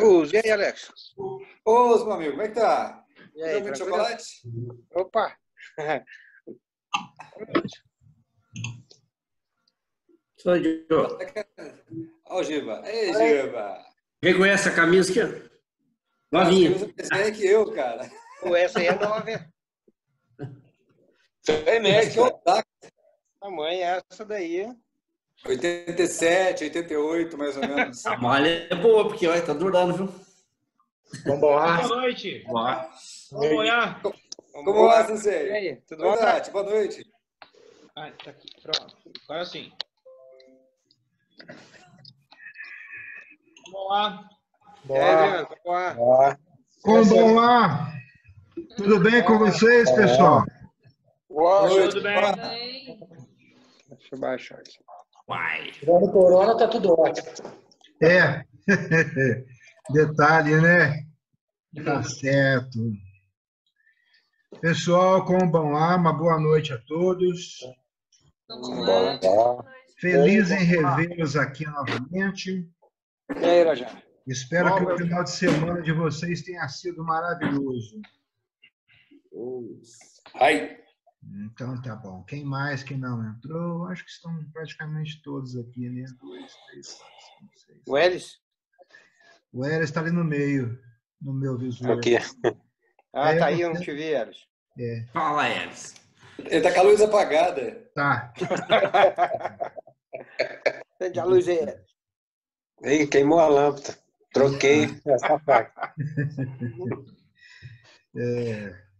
Carlos. E aí, Alex? Ô, meu amigo, como é que tá? E aí, Comeu muito tranquilo? chocolate? Opa! Sou eu. Ó, o Giba. Ei, Giba. Quem conhece a camisa aqui? Ó? Essa Novinha. camisa é mais velha que eu, cara. Pô, essa aí é nova, hein? Você é Acho que inédita. é o da Tamanho é essa daí. 87, 88, mais ou menos. A malha é boa, porque olha, tá durando, viu? Vamos lá. Boa noite. Bora. Vamos olhar. Como vai, E Sensei? aí, tudo bom? Oi, Tati, boa noite. Ah, tá aqui. Pronto. Agora sim. Vamos lá. E aí, Adriano? Vamos lá. Como vão lá? Tudo bem com vocês, pessoal? Boa noite. Tudo bem? Deixa eu baixar aqui. Vai. Tirando corona, tá tudo ótimo. É. Detalhe, né? Tá certo. Pessoal, como vão lá? Uma boa noite a todos. Feliz em revê-los aqui novamente. E aí, Rajá? Espero que o final de semana de vocês tenha sido maravilhoso. Ai, Então tá bom. Quem mais que não entrou? Acho que estão praticamente todos aqui, né? 2, 3, 4, 5, 6. O Elis? O Eras está ali no meio, no meu visual. aqui. Ah, É, tá aí, eu não você- te vi, Elis. Fala, Elis. Ele tá com a luz apagada. Tá. Acende a luz aí. Ih, queimou a lâmpada. Troquei essa parte.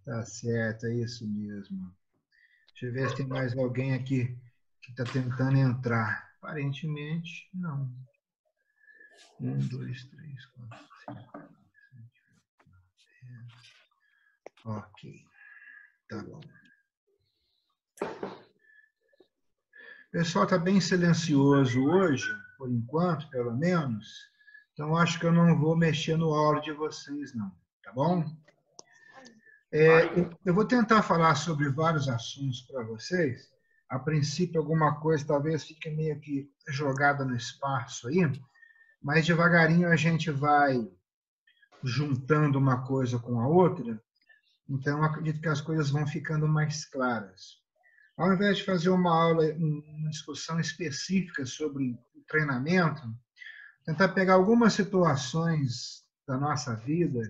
Tá certo, é isso mesmo. Deixa eu ver se tem mais alguém aqui que está tentando entrar. Aparentemente, não. 1, 2, 3, 4, 5, 6, 7, 8, 9, 10. Ok. Tá bom. O pessoal está bem silencioso hoje, por enquanto, pelo menos. Então, acho que eu não vou mexer no áudio de vocês, não. Tá bom? Eu vou tentar falar sobre vários assuntos para vocês. A princípio, alguma coisa talvez fique meio que jogada no espaço aí, mas devagarinho a gente vai juntando uma coisa com a outra. Então, acredito que as coisas vão ficando mais claras. Ao invés de fazer uma aula, uma discussão específica sobre o treinamento, tentar pegar algumas situações da nossa vida,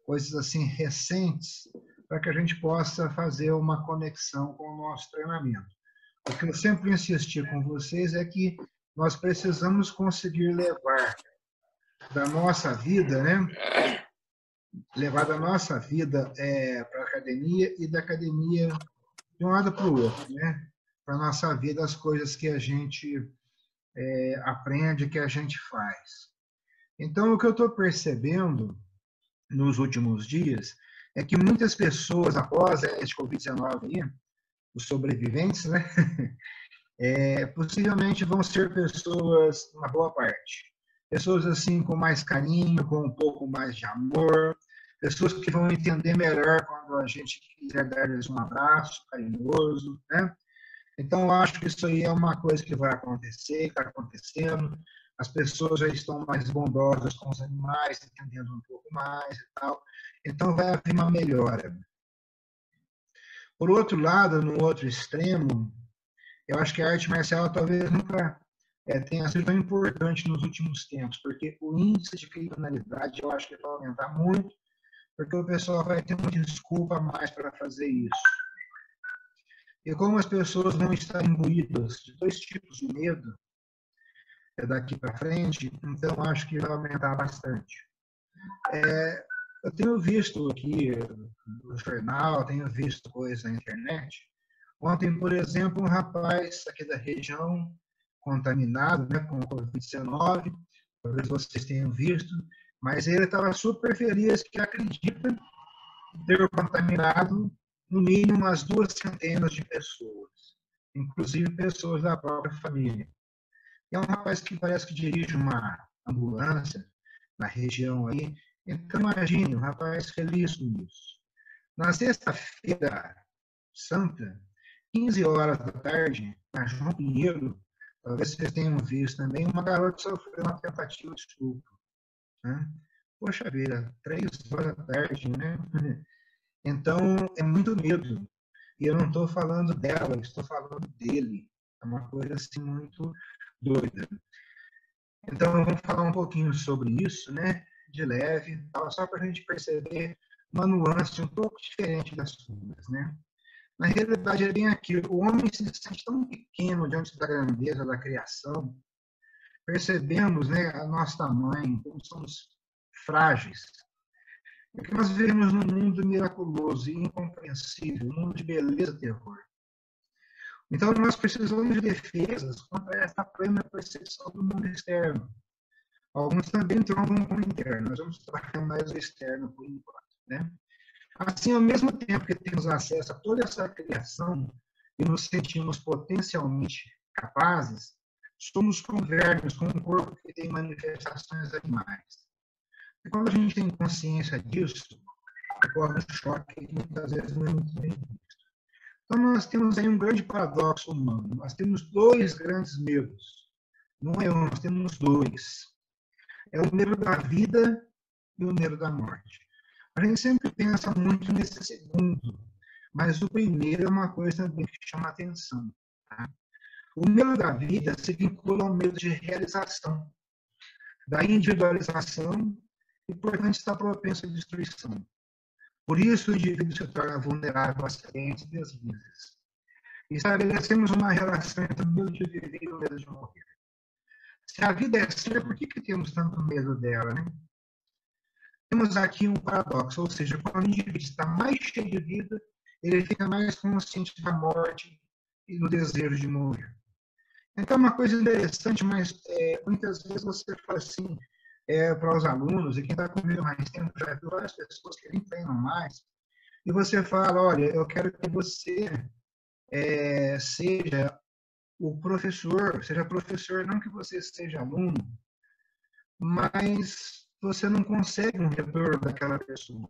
coisas assim recentes, para que a gente possa fazer uma conexão com o nosso treinamento. O que eu sempre insisti com vocês é que nós precisamos conseguir levar da nossa vida, né? Levar da nossa vida para a academia e da academia de um lado para o outro, né? Para a nossa vida, as coisas que a gente aprende, que a gente faz. Então, o que eu estou percebendo nos últimos dias é que muitas pessoas, após este Covid-19 aí, os sobreviventes, né? Possivelmente vão ser pessoas, uma boa parte, pessoas assim com mais carinho, com um pouco mais de amor, pessoas que vão entender melhor quando a gente quiser dar-lhes um abraço carinhoso, né? Então, eu acho que isso aí é uma coisa que vai acontecer, está acontecendo. As pessoas já estão mais bondosas com os animais, entendendo um pouco mais e tal. Então, vai haver uma melhora. Por outro lado, no outro extremo, eu acho que a arte marcial talvez nunca tenha sido tão importante nos últimos tempos, porque o índice de criminalidade eu acho que vai aumentar muito, porque o pessoal vai ter uma desculpa a mais para fazer isso. E como as pessoas vão estar imbuídas de dois tipos de medo daqui para frente, então acho que vai aumentar bastante. Eu tenho visto aqui no jornal, tenho visto coisa na internet. Ontem, por exemplo, um rapaz aqui da região contaminado, né, com Covid-19, talvez vocês tenham visto, mas ele estava super feliz que acredita ter contaminado no mínimo umas 2 centenas de pessoas, inclusive pessoas da própria família. É um rapaz que parece que dirige uma ambulância na região aí. Então, imagine, um rapaz feliz com isso. Na sexta-feira santa, 15 horas da tarde, na João Pinheiro, talvez vocês tenham visto também, uma garota sofreu uma tentativa de estupro, né? Poxa vida, 3 horas da tarde, né? Então, é muito medo. E eu não estou falando dela, estou falando dele. É uma coisa assim muito doida. Então, vamos falar um pouquinho sobre isso, né? De leve, tal, só para a gente perceber uma nuance um pouco diferente das suas, né? Na realidade, é bem aquilo. O homem se sente tão pequeno diante da grandeza da criação. Percebemos, né, a nosso tamanho, como somos frágeis. Porque nós vivemos num mundo miraculoso e incompreensível, um mundo de beleza e terror. Então, nós precisamos de defesas contra essa plena percepção do mundo externo. Alguns também trombam com o interno. Nós vamos trabalhar mais o externo por enquanto, né? Assim, ao mesmo tempo que temos acesso a toda essa criação e nos sentimos potencialmente capazes, somos como vermes, com um corpo que tem manifestações animais. E quando a gente tem consciência disso, ocorre um choque que muitas vezes não é muito bem visto. Então, nós temos aí um grande paradoxo humano. Nós temos 2 grandes medos. Não é um, nós temos 2. É o medo da vida e o medo da morte. A gente sempre pensa muito nesse segundo, mas o primeiro é uma coisa também que chama a atenção. Tá? O medo da vida se vincula ao medo de realização, da individualização e, portanto, está propenso à destruição. Por isso, o indivíduo se torna vulnerável a acidentes e deslizes. Estabelecemos uma relação entre o medo de viver e o medo de morrer. Se a vida é ser, por que temos tanto medo dela, né? Temos aqui um paradoxo, ou seja, quando o indivíduo está mais cheio de vida, ele fica mais consciente da morte e do desejo de morrer. Então, é uma coisa interessante, mas muitas vezes você fala assim para os alunos, e quem está comigo mais tempo já viu várias pessoas que nem treinam mais, e você fala, olha, eu quero que você seja o professor, seja professor, não que você seja aluno, mas você não consegue um retorno daquela pessoa.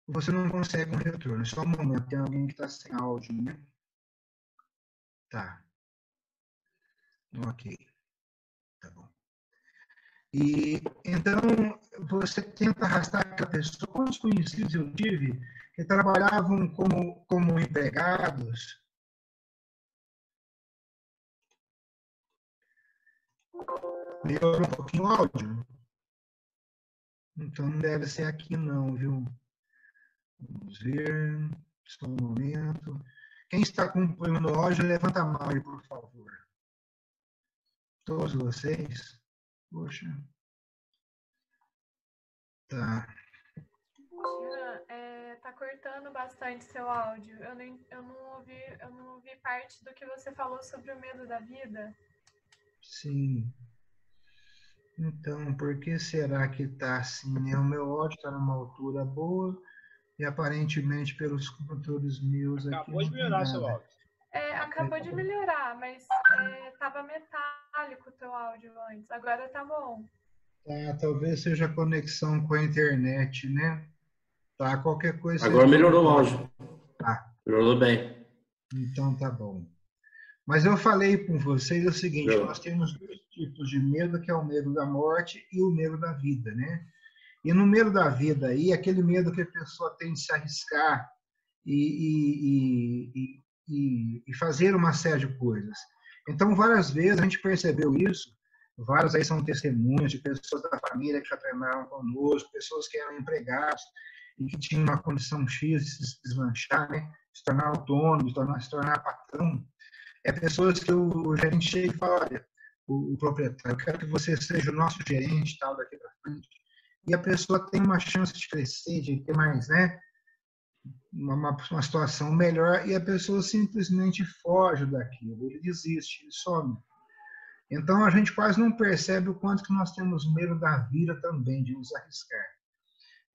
Você não consegue um retorno. Só um momento, tem alguém que está sem áudio, né? Tá. Ok. Tá bom. E, então, você tenta arrastar aquela pessoa. Quantos conhecidos eu tive que trabalhavam como empregados? Melhorou um pouquinho o áudio? Então, não deve ser aqui não, viu? Vamos ver. Só um momento. Quem está com o punho no áudio, levanta a mão aí, por favor. Todos vocês? Poxa. Tá. Jean, tá cortando bastante seu áudio. Eu não ouvi parte do que você falou sobre o medo da vida. Sim. Então, por que será que está assim, né? O meu áudio está numa altura boa e aparentemente pelos controles meus aqui. Acabou de melhorar seu áudio. Acabou de melhorar, mas estava metálico o teu áudio antes. Agora tá bom. Tá, talvez seja a conexão com a internet, né? Tá, qualquer coisa. Agora melhorou o áudio. Tá. Melhorou bem. Então tá bom. Mas eu falei com vocês o seguinte, nós temos 2 tipos de medo, que é o medo da morte e o medo da vida, né? E no medo da vida aí, aquele medo que a pessoa tem de se arriscar e fazer uma série de coisas. Então, várias vezes a gente percebeu isso, vários aí são testemunhas de pessoas da família que já treinaram conosco, pessoas que eram empregados e que tinham uma condição X de se deslanchar, né? Se tornar autônomo, se tornar patrão. Pessoas que o gerente chega e fala, olha, o proprietário, eu quero que você seja o nosso gerente, tal, daqui para frente. E a pessoa tem uma chance de crescer, de ter mais, né, uma situação melhor, e a pessoa simplesmente foge daquilo, ele desiste, ele some. Então, a gente quase não percebe o quanto que nós temos medo da vida também, de nos arriscar.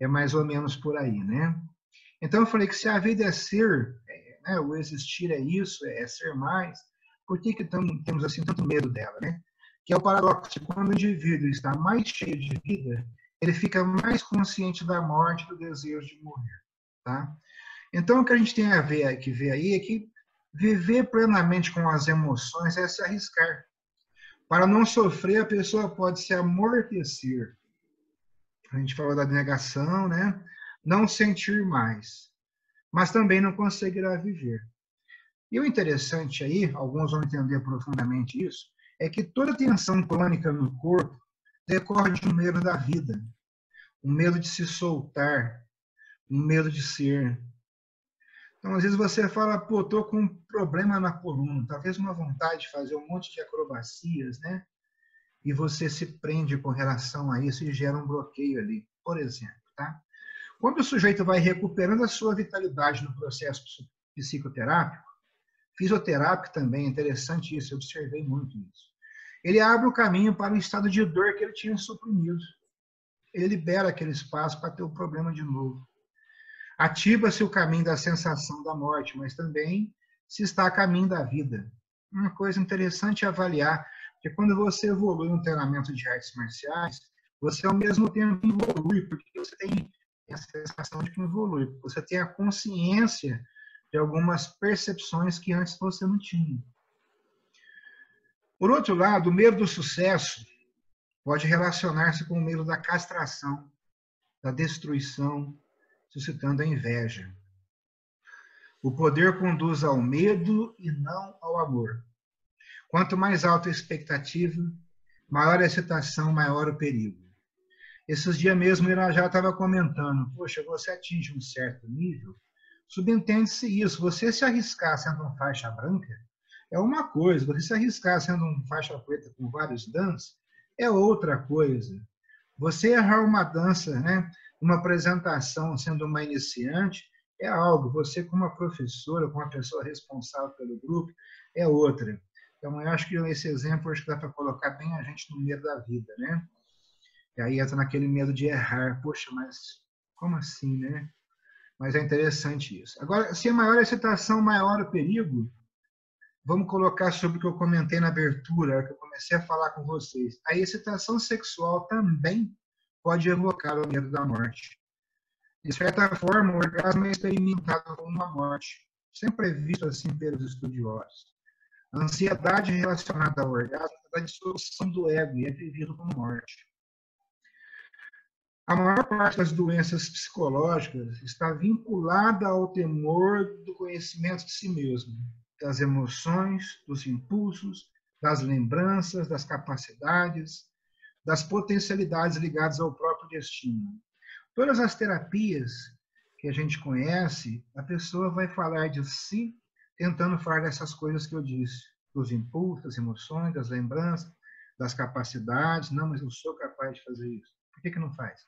É mais ou menos por aí, né? Então, eu falei que se a vida é ser, né, o existir é isso, é ser mais, por que temos assim tanto medo dela, né? Que é o paradoxo, quando o indivíduo está mais cheio de vida, ele fica mais consciente da morte, do desejo de morrer, tá? Então, o que a gente tem que ver aí é que viver plenamente com as emoções é se arriscar. Para não sofrer, a pessoa pode se amortecer. A gente falou da negação, né? Não sentir mais, mas também não conseguirá viver. E o interessante aí, alguns vão entender profundamente isso, é que toda tensão crônica no corpo decorre de um medo da vida, um medo de se soltar, um medo de ser. Então, às vezes você fala, pô, tô com um problema na coluna, talvez uma vontade de fazer um monte de acrobacias, né? E você se prende com relação a isso e gera um bloqueio ali, por exemplo, tá? Quando o sujeito vai recuperando a sua vitalidade no processo psicoterápico, fisioterápico também, é interessante isso, eu observei muito isso. Ele abre o caminho para o estado de dor que ele tinha suprimido. Ele libera aquele espaço para ter o problema de novo. Ativa-se o caminho da sensação da morte, mas também se está a caminho da vida. Uma coisa interessante é avaliar, que quando você evolui no treinamento de artes marciais, você ao mesmo tempo evolui, porque você tem a sensação de que evolui. Você tem a consciência de algumas percepções que antes você não tinha. Por outro lado, o medo do sucesso pode relacionar-se com o medo da castração, da destruição, suscitando a inveja. O poder conduz ao medo e não ao amor. Quanto mais alta a expectativa, maior a excitação, maior o perigo. Esses dias mesmo eu já estava comentando, poxa, você atinge um certo nível, subentende-se isso, você se arriscar sendo um faixa branca é uma coisa, você se arriscar sendo um faixa preta com vários danos é outra coisa. Você errar uma dança, né, uma apresentação sendo uma iniciante é algo, você como uma professora, como uma pessoa responsável pelo grupo, é outra. Então, eu acho que esse exemplo acho que dá para colocar bem a gente no medo da vida, né? E aí entra naquele medo de errar. Poxa, mas como assim, né? Mas é interessante isso. Agora, se é maior a excitação, maior o perigo, vamos colocar sobre o que eu comentei na abertura, que eu comecei a falar com vocês. A excitação sexual também pode evocar o medo da morte. De certa forma, o orgasmo é experimentado como uma morte. Sempre é visto assim pelos estudiosos. A ansiedade relacionada ao orgasmo é a dissolução do ego e é vivido como morte. A maior parte das doenças psicológicas está vinculada ao temor do conhecimento de si mesmo, das emoções, dos impulsos, das lembranças, das capacidades, das potencialidades ligadas ao próprio destino. Todas as terapias que a gente conhece, a pessoa vai falar de si, tentando falar dessas coisas que eu disse, dos impulsos, das emoções, das lembranças, das capacidades. Não, mas eu sou capaz de fazer isso. Por que não faz?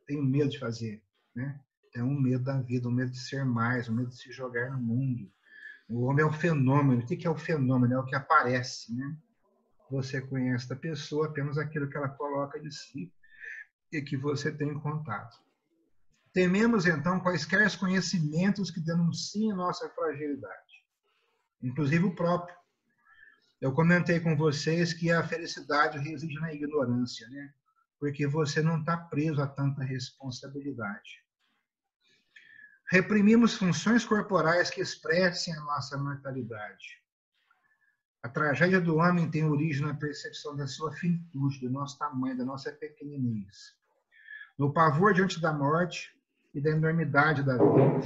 Tenho medo de fazer, né? Tem um medo da vida, um medo de ser mais, um medo de se jogar no mundo. O homem é um fenômeno. O que é o fenômeno? É o que aparece, né? Você conhece da pessoa apenas aquilo que ela coloca de si e que você tem em contato. Tememos, então, quaisquer conhecimentos que denunciem nossa fragilidade, inclusive o próprio. Eu comentei com vocês que a felicidade reside na ignorância, né? Porque você não está preso a tanta responsabilidade. Reprimimos funções corporais que expressem a nossa mortalidade. A tragédia do homem tem origem na percepção da sua finitude, do nosso tamanho, da nossa pequenez. No pavor diante da morte e da enormidade da vida.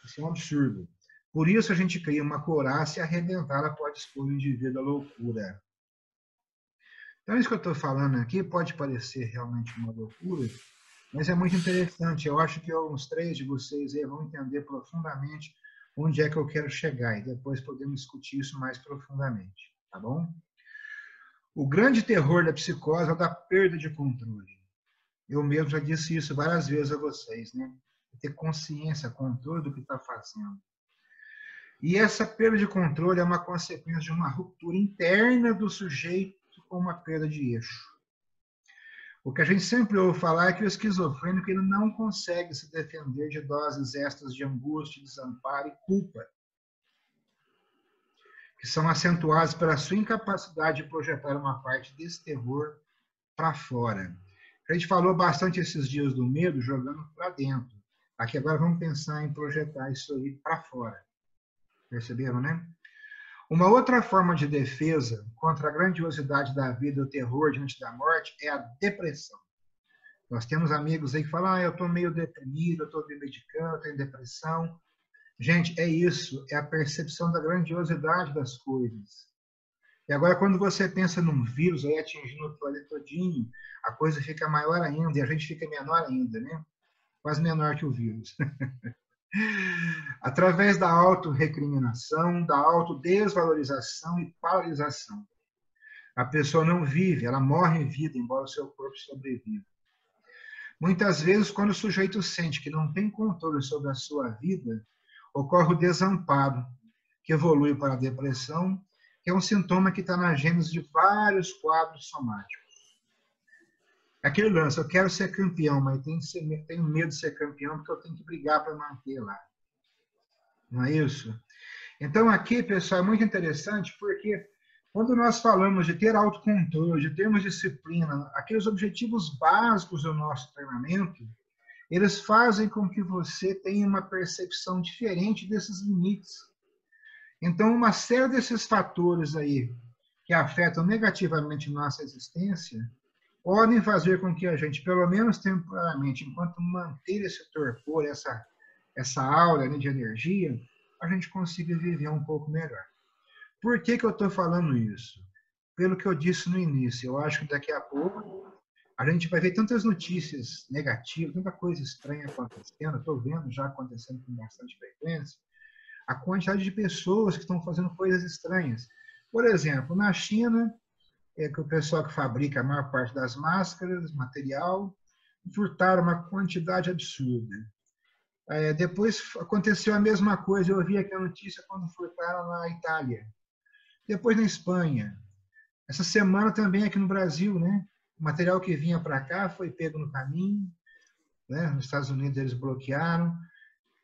Isso é um absurdo. Por isso a gente cria uma couraça e arrebentá-la pode expor o indivíduo à loucura. Então, isso que eu estou falando aqui pode parecer realmente uma loucura, mas é muito interessante. Eu acho que uns 3 de vocês aí vão entender profundamente onde é que eu quero chegar e depois podemos discutir isso mais profundamente, tá bom? O grande terror da psicose é o da perda de controle. Eu mesmo já disse isso várias vezes a vocês, né? Ter consciência, controle do que está fazendo. E essa perda de controle é uma consequência de uma ruptura interna do sujeito com uma perda de eixo. O que a gente sempre ouve falar é que o esquizofrênico ele não consegue se defender de doses extras de angústia, desamparo e culpa, que são acentuadas pela sua incapacidade de projetar uma parte desse terror para fora. A gente falou bastante esses dias do medo jogando para dentro. Aqui agora vamos pensar em projetar isso aí para fora. Perceberam, né? Uma outra forma de defesa contra a grandiosidade da vida e o terror diante da morte é a depressão. Nós temos amigos aí que falam, eu estou meio deprimido, eu estou me medicando, eu tenho depressão. Gente, é isso, é a percepção da grandiosidade das coisas. E agora, quando você pensa num vírus aí atingindo o planeta todinho, a coisa fica maior ainda, e a gente fica menor ainda, né? Quase menor que o vírus. Através da autorrecriminação, da autodesvalorização e paralisação. A pessoa não vive, ela morre em vida, embora o seu corpo sobreviva. Muitas vezes, quando o sujeito sente que não tem controle sobre a sua vida, ocorre o desamparo, que evolui para a depressão, que é um sintoma que está na gênese de vários quadros somáticos. Aquele lance, eu quero ser campeão, mas tenho medo de ser campeão porque eu tenho que brigar para manter lá. Não é isso? Então, aqui, pessoal, é muito interessante porque quando nós falamos de ter autocontrole, de termos disciplina, aqueles objetivos básicos do nosso treinamento, eles fazem com que você tenha uma percepção diferente desses limites. Então, uma série desses fatores aí que afetam negativamente nossa existência podem fazer com que a gente, pelo menos temporariamente, enquanto manter esse torpor, essa aura, né, de energia, a gente consiga viver um pouco melhor. Por que eu estou falando isso? Pelo que eu disse no início, eu acho que daqui a pouco a gente vai ver tantas notícias negativas, tanta coisa estranha acontecendo, estou vendo já acontecendo com bastante frequência, a quantidade de pessoas que estão fazendo coisas estranhas. Por exemplo, na China, que o pessoal que fabrica a maior parte das máscaras, material, furtaram uma quantidade absurda. Depois aconteceu a mesma coisa, eu vi aqui a notícia quando furtaram na Itália. Depois na Espanha. Essa semana também aqui no Brasil, né? O material que vinha para cá foi pego no caminho, né? Nos Estados Unidos eles bloquearam.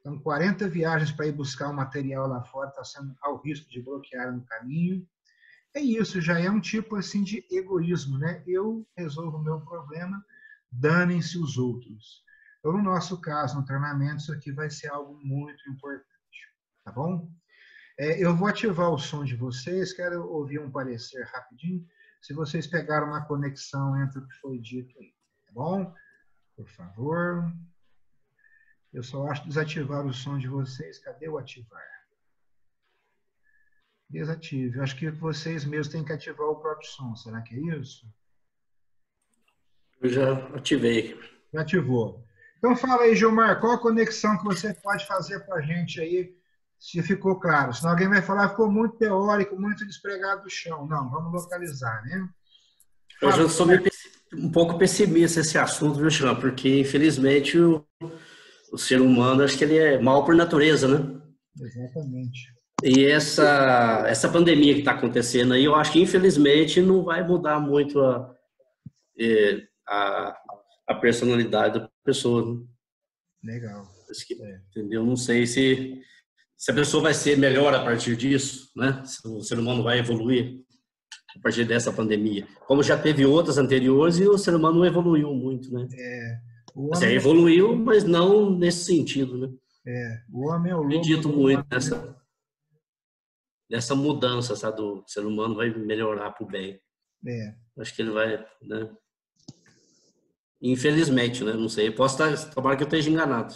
Então, 40 viagens para ir buscar o material lá fora, está sendo ao risco de bloquear no caminho. É isso, já é um tipo assim de egoísmo, né? Eu resolvo o meu problema, danem-se os outros. Então, no nosso caso, no treinamento, isso aqui vai ser algo muito importante, tá bom? Eu vou ativar o som de vocês, quero ouvir um parecer rapidinho, se vocês pegaram uma conexão entre o que foi dito aí, tá bom? Por favor. Eu só acho desativar o som de vocês. Cadê o ativar? Desative. Eu acho que vocês mesmos têm que ativar o próprio som. Será que é isso? Eu já ativei. Já ativou. Então fala aí, Gilmar, qual a conexão que você pode fazer para a gente aí, se ficou claro? Senão alguém vai falar, ficou muito teórico, muito despregado do chão. Não, vamos localizar, né? Eu já sou um pouco pessimista esse assunto, viu, Chão? Porque, infelizmente, o ser humano, acho que ele é mal por natureza, né? Exatamente. E essa pandemia que está acontecendo aí, eu acho que, infelizmente, não vai mudar muito a personalidade da pessoa. Né? Legal. Entendeu? Não sei se a pessoa vai ser melhor a partir disso, né? Se o ser humano vai evoluir a partir dessa pandemia. Como já teve outras anteriores e o ser humano não evoluiu muito, né? Evoluiu, mas não nesse sentido, né? O homem é o lobo. Acredito muito nessa mudança, sabe, do ser humano vai melhorar para o bem. Acho que ele vai, né? Infelizmente, né? Não sei. Tomara que eu esteja enganado.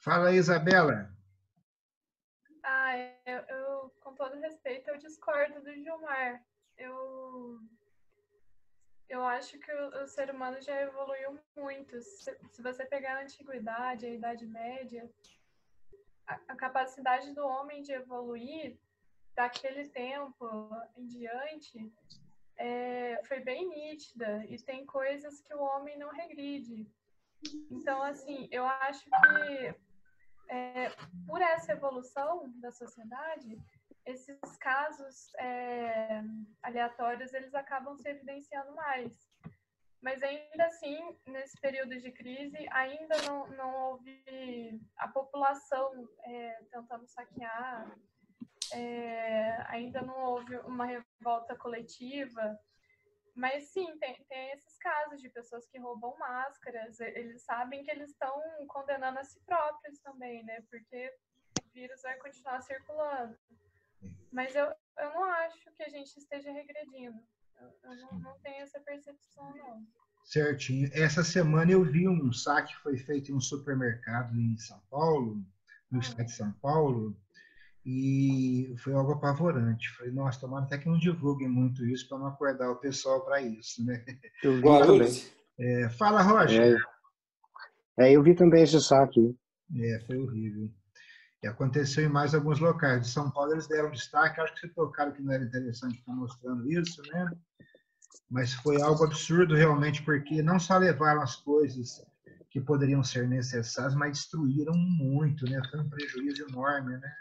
Fala aí, Isabela. Eu, com todo respeito, eu discordo do Gilmar. Eu acho que o ser humano já evoluiu muito. Se você pegar a antiguidade, a Idade Média, a capacidade do homem de evoluir daquele tempo em diante foi bem nítida. E tem coisas que o homem não regride. Então, assim, eu acho que por essa evolução da sociedade, esses casos aleatórios, eles acabam se evidenciando mais. Mas ainda assim, nesse período de crise, ainda não houve a população tentando saquear, ainda não houve uma revolta coletiva. Mas sim, tem esses casos de pessoas que roubam máscaras, eles sabem que eles estão condenando a si próprios também, né? Porque o vírus vai continuar circulando. Mas eu não acho que a gente esteja regredindo. Eu não tenho essa percepção, não. Certinho. Essa semana eu vi um saque que foi feito em um supermercado em São Paulo, no estado de São Paulo, e foi algo apavorante. Falei, nossa, tomara até que não divulguem muito isso para não acordar o pessoal para isso, né? Eu vi também. Guarulhos. Fala, Roger. Eu vi também esse saque. Foi horrível. E aconteceu em mais alguns locais. De São Paulo eles deram destaque, acho que você tocaram que não era interessante estar mostrando isso, né? Mas foi algo absurdo realmente, porque não só levaram as coisas que poderiam ser necessárias, mas destruíram muito, né? Foi um prejuízo enorme, né?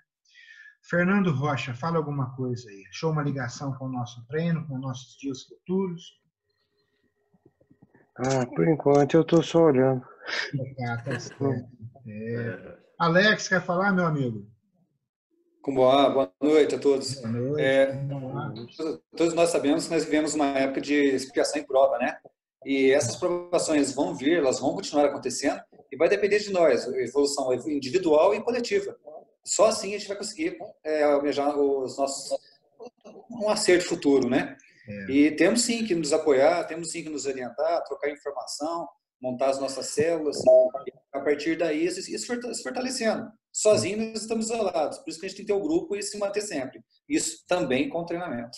Fernando Rocha, fala alguma coisa aí. Achou uma ligação com o nosso treino, com nossos dias futuros? Por enquanto eu estou só olhando. Tá certo. Alex, quer falar, meu amigo? Boa noite a todos. Boa noite. Todos nós sabemos que nós vivemos uma época de expiação e prova, né? E essas provações vão vir, elas vão continuar acontecendo e vai depender de nós, evolução individual e coletiva. Só assim a gente vai conseguir almejar um acerto futuro, né? E temos sim que nos apoiar, temos sim que nos orientar, trocar informação, montar as nossas células, e a partir daí ir se fortalecendo. Sozinhos nós estamos isolados, por isso que a gente tem que ter o grupo e se manter sempre. Isso também com treinamento.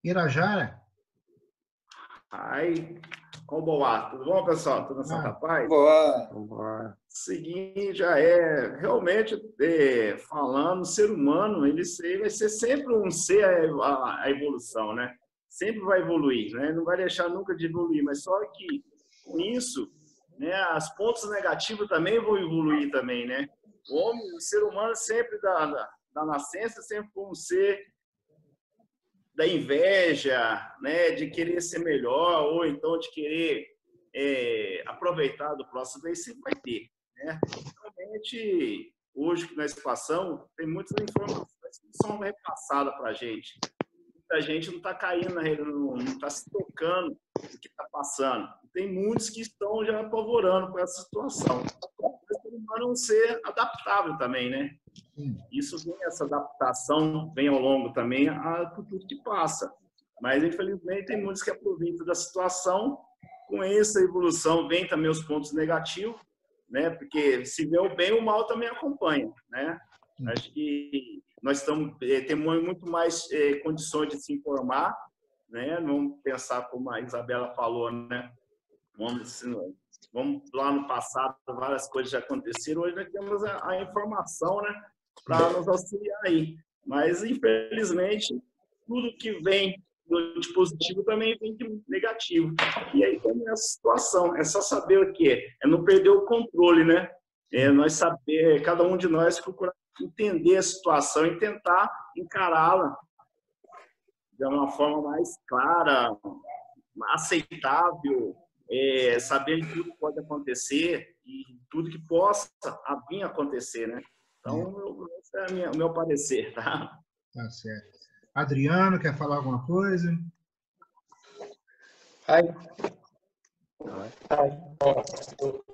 Irajara? Como vai? Tudo bom, pessoal? Tudo na Santa Paz? Boa. Seguinte, realmente, falando, o ser humano, ele vai ser sempre um ser a evolução, né? Sempre vai evoluir, né? Não vai deixar nunca de evoluir, mas só que com isso, né, as pontos negativos também vão evoluir também, né? O ser humano sempre da nascença sempre foi um ser da inveja, né, de querer ser melhor ou então de querer aproveitar do próximo, daí sempre vai ter, né? Realmente, hoje que nós passamos, tem muitas informações que são repassadas para a gente. Muita gente não está caindo, não está se tocando do que está passando. Tem muitos que estão já apavorando com essa situação. O ser humano é um ser adaptável também, né? Isso vem, essa adaptação vem ao longo também a tudo que passa. Mas, infelizmente, tem muitos que aproveitam da situação. Com essa evolução vem também os pontos negativos, né? Porque se vê o bem, o mal também acompanha, né? Acho que nós temos muito mais condições de se informar, né? Não pensar como a Isabela falou, né? Vamos lá no passado, várias coisas já aconteceram, hoje nós temos a informação, né? Para nos auxiliar aí. Mas, infelizmente, tudo que vem de positivo também vem de negativo. E aí tem essa situação. É só saber o que é não perder o controle, né? Nós saber, cada um de nós procurar entender a situação e tentar encará-la de uma forma mais clara, aceitável, saber tudo que pode acontecer e tudo que possa vir a acontecer, né? Então, esse é o meu parecer, tá? Tá certo. Adriano, quer falar alguma coisa?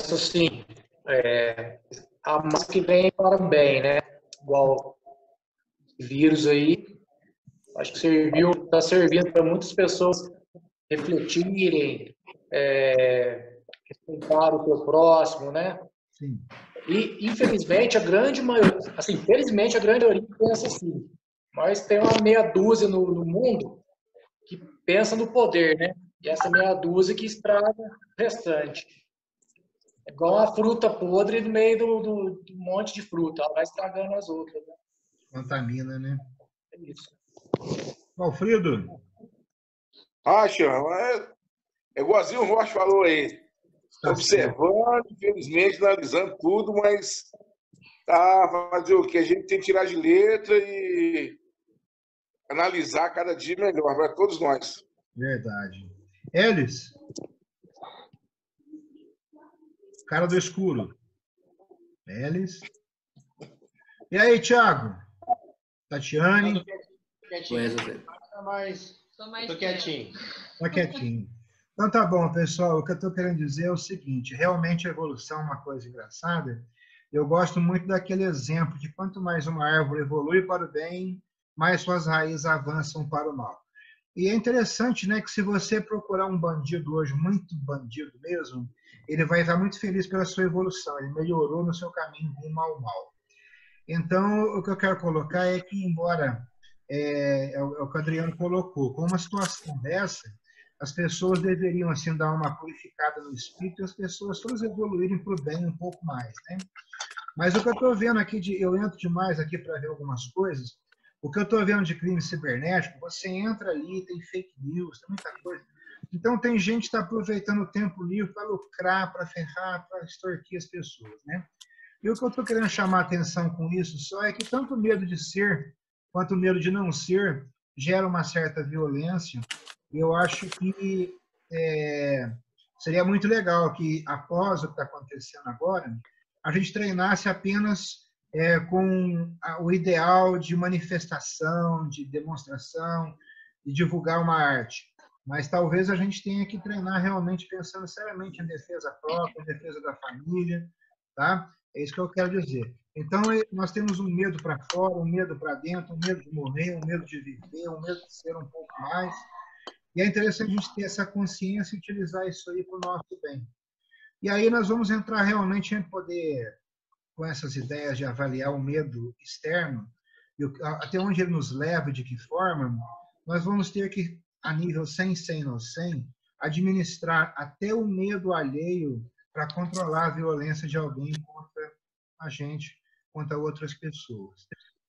Isso sim. A mais que vem para o bem, né? Igual vírus aí, acho que está servindo para muitas pessoas refletirem, respeitar o seu próximo, né? Sim. E, infelizmente, a grande maioria, assim, felizmente, a grande maioria pensa assim. Mas tem uma meia dúzia no mundo que pensa no poder, né? E essa meia dúzia que estraga o restante. É igual uma fruta podre no meio do monte de fruta. Ela vai estragando as outras, né? Contamina, né? É isso. Alfredo? É igualzinho o Rocha falou aí. Observando, infelizmente, analisando tudo, mas fazer o que? A gente tem que tirar de letra e analisar cada dia melhor para todos nós. Verdade. Elis? Cara do escuro. Elis? E aí, Thiago? Tatiane? Tô quietinho. Tá quietinho. Então tá bom, pessoal. O que eu estou querendo dizer é o seguinte: realmente a evolução é uma coisa engraçada, Eu gosto muito daquele exemplo de quanto mais uma árvore evolui para o bem, mais suas raízes avançam para o mal. E é interessante, né, que se você procurar um bandido hoje, muito bandido mesmo, ele vai estar muito feliz pela sua evolução, ele melhorou no seu caminho rumo ao mal. Então, o que eu quero colocar é que, embora é o que o Adriano colocou, com uma situação dessa, as pessoas deveriam assim dar uma purificada no espírito e as pessoas todas evoluírem para o bem um pouco mais, né? Mas o que eu estou vendo aqui, eu entro demais aqui para ver algumas coisas, o que eu estou vendo de crime cibernético, você entra ali, tem fake news, tem muita coisa. Então, tem gente que está aproveitando o tempo livre para lucrar, para ferrar, para extorquir as pessoas, né? E o que eu estou querendo chamar a atenção com isso só é que tanto o medo de ser quanto o medo de não ser gera uma certa violência. E eu acho que seria muito legal que, após o que está acontecendo agora, a gente treinasse apenas com o ideal de manifestação, de demonstração, de divulgar uma arte. Mas talvez a gente tenha que treinar realmente pensando seriamente em defesa própria, em defesa da família, tá? É isso que eu quero dizer. Então, nós temos um medo para fora, um medo para dentro, um medo de morrer, um medo de viver, um medo de ser um pouco mais. E é interessante a gente ter essa consciência e utilizar isso aí para o nosso bem. E aí nós vamos entrar realmente em poder, com essas ideias de avaliar o medo externo, e até onde ele nos leva, de que forma, nós vamos ter que, a nível 100, 100 no 100, administrar até o medo alheio para controlar a violência de alguém contra a gente, contra outras pessoas.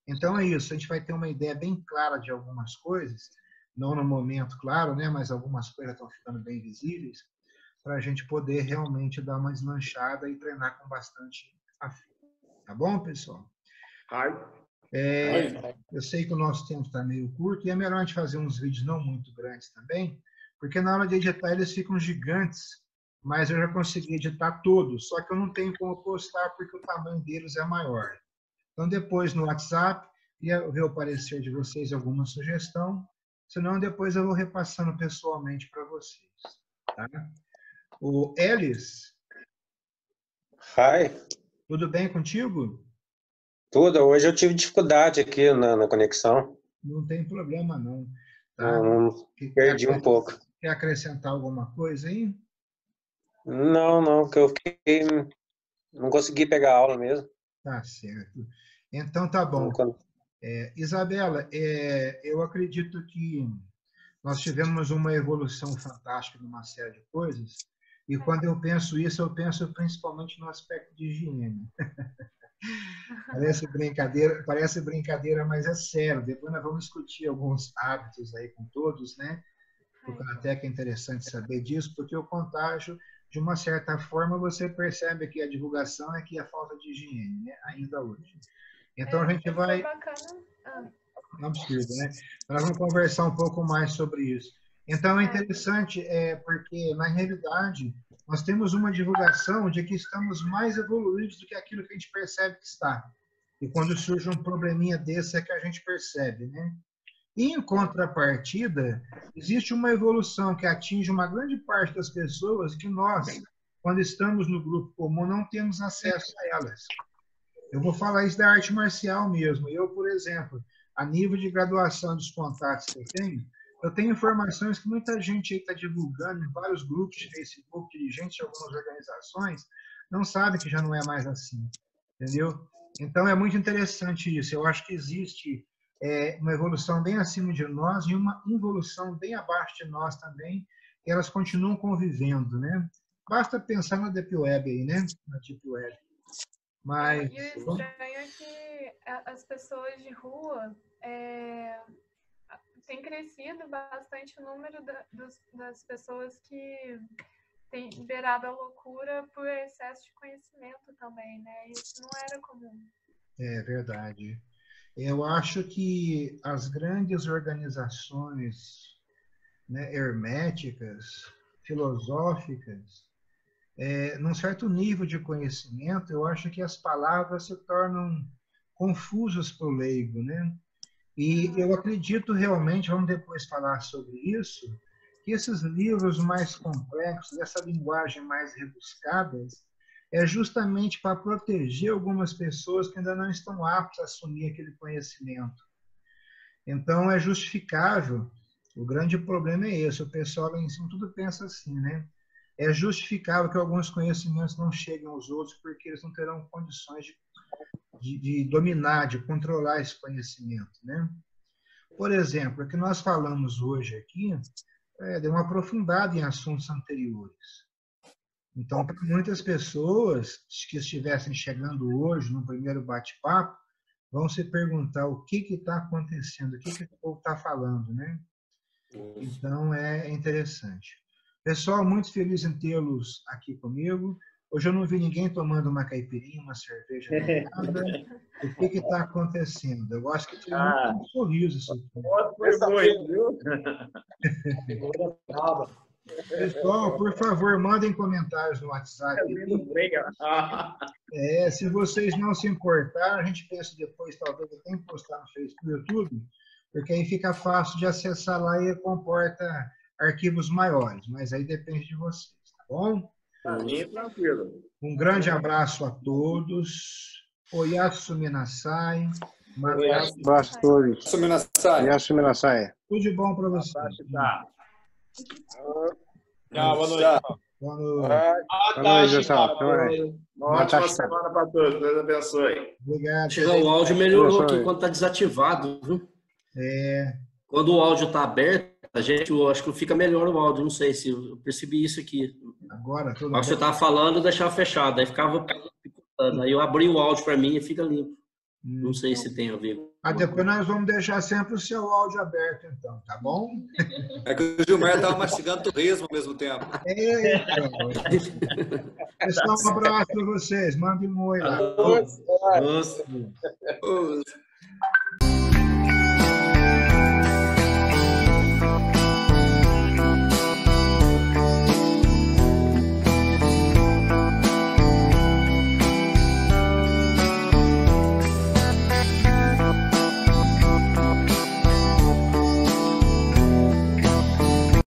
Então é isso, a gente vai ter uma ideia bem clara de algumas coisas, não no momento, claro, né, mas algumas coisas estão ficando bem visíveis, para a gente poder realmente dar uma deslanchada e treinar com bastante afinco. Tá bom, pessoal? Eu sei que o nosso tempo está meio curto e é melhor a gente fazer uns vídeos não muito grandes também, porque na hora de editar eles ficam gigantes, mas eu já consegui editar todos, só que eu não tenho como postar porque o tamanho deles é maior. Então, depois no WhatsApp, ia ver o parecer de vocês alguma sugestão, senão depois eu vou repassando pessoalmente para vocês. Tá? O Elis. Hi. Tudo bem contigo? Tudo. Hoje eu tive dificuldade aqui na conexão. Não tem problema, não. Tá? Perdi um pouco. Quer acrescentar alguma coisa aí? Não, que eu fiquei... Não consegui pegar a aula mesmo. Tá certo. Então, tá bom. Isabela, eu acredito que nós tivemos uma evolução fantástica numa série de coisas, e quando eu penso isso, eu penso principalmente no aspecto de higiene. Parece brincadeira, mas é sério. Depois nós vamos discutir alguns hábitos aí com todos, né? Porque até que é interessante saber disso, porque o contágio, de uma certa forma, você percebe que a divulgação é que é a falta de higiene, né? Ainda hoje. Então a gente vai... É um absurdo, né? Nós vamos conversar um pouco mais sobre isso. Então é interessante, porque na realidade nós temos uma divulgação de que estamos mais evoluídos do que aquilo que a gente percebe que está. E quando surge um probleminha desse é que a gente percebe, né? E em contrapartida, existe uma evolução que atinge uma grande parte das pessoas que nós, quando estamos no grupo comum, não temos acesso a elas. Eu vou falar isso da arte marcial mesmo. Eu, por exemplo, a nível de graduação dos contatos que eu tenho informações que muita gente está divulgando em vários grupos de Facebook, dirigentes de algumas organizações, não sabe que já não é mais assim, entendeu? Então, é muito interessante isso. Eu acho que existe uma evolução bem acima de nós e uma involução bem abaixo de nós também, e elas continuam convivendo, né? Basta pensar na Deep Web aí, né? Na Deep Web. Mas... E o estranho é que as pessoas de rua tem crescido bastante o número das pessoas que têm beirado a loucura por excesso de conhecimento também, né? Isso não era comum. É verdade. Eu acho que as grandes organizações, né, herméticas, filosóficas, num certo nível de conhecimento, eu acho que as palavras se tornam confusas para o leigo, né? E eu acredito realmente, vamos depois falar sobre isso, que esses livros mais complexos, essa linguagem mais rebuscada, é justamente para proteger algumas pessoas que ainda não estão aptas a assumir aquele conhecimento. Então, é justificável. O grande problema é esse. O pessoal lá em cima tudo pensa assim, né? É justificável que alguns conhecimentos não cheguem aos outros porque eles não terão condições de dominar, de controlar esse conhecimento, né? Por exemplo, o que nós falamos hoje aqui deu uma aprofundada em assuntos anteriores. Então, para muitas pessoas que estivessem chegando hoje no primeiro bate-papo, vão se perguntar o que está acontecendo, o que o povo está falando, né? Então, é interessante. Pessoal, muito feliz em tê-los aqui comigo. Hoje eu não vi ninguém tomando uma caipirinha, uma cerveja, nada. O que está acontecendo? Eu gosto que tem um sorriso. Assim. Foi muito, viu? Pessoal, por favor, mandem comentários no WhatsApp. Se vocês não se importarem, a gente pensa depois, talvez eu tenha que postar no Facebook, no YouTube, porque aí fica fácil de acessar lá e comporta arquivos maiores, mas aí depende de vocês, tá bom? Tranquilo. Um grande abraço a todos. Oyasu Minasai. Abraço a todos. Oyasu Minasai. Tudo de bom para vocês. Tchau, boa noite. Boa noite. Boa noite, pessoal. Uma ótima semana para todos. Deus abençoe. Obrigado. O áudio melhorou aqui quando está desativado, viu? Quando o áudio está aberto, eu acho que fica melhor o áudio. Não sei se eu percebi isso aqui. Agora, tudo bem. Você estava falando, eu deixava fechado. Aí ficava picotando. Aí eu abri o áudio para mim e fica limpo. Não sei se tem a ver. Depois nós vamos deixar sempre o seu áudio aberto, então, tá bom? É que o Gilmar estava mastigando torresmo ao mesmo tempo. Pessoal, um abraço para vocês. Mandem um oi lá. Nossa.